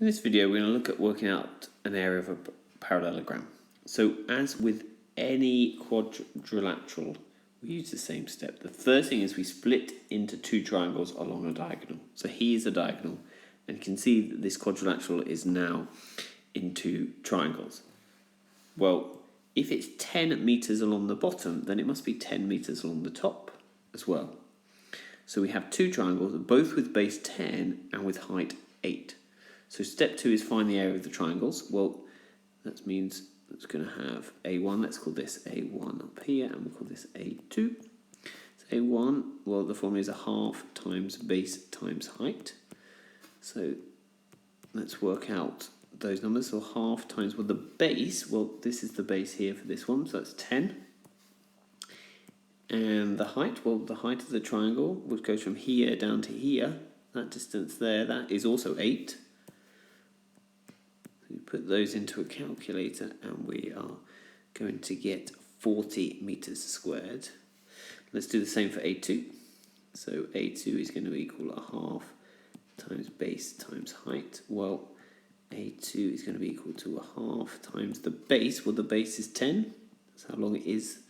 In this video, we're going to look at working out an area of a parallelogram. So as with any quadrilateral, we use the same step. The first thing is we split into two triangles along a diagonal. So here's a diagonal, and you can see that this quadrilateral is now into triangles. Well, if it's 10 meters along the bottom, then it must be 10 meters along the top as well. So we have two triangles, both with base 10 and with height 8. So step 2 is find the area of the triangles. Well, that means it's going to have A1. Let's call this A1 up here, and we'll call this A2. So A1, well, the formula is a half times base times height. So let's work out those numbers. So half times, well, the base, well, this is the base here for this one, so that's 10. And the height, well, the height of the triangle would go from here down to here. That distance there, that is also 8. So we put those into a calculator, and we are going to get 40 meters squared. Let's do the same for A2. So A2 is going to equal a half times base times height. Well, A2 is going to be equal to a half times the base. Well, the base is 10. That's how long it is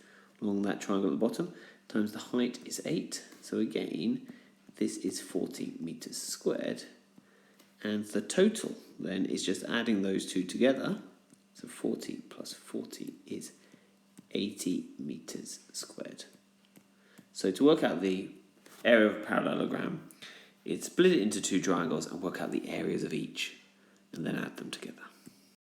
along that triangle at the bottom. Times the height is 8. So again, this is 40 meters squared. And the total then is just adding those two together. So 40 plus 40 is 80 meters squared. So to work out the area of a parallelogram, it's split it into two triangles and work out the areas of each, and then add them together.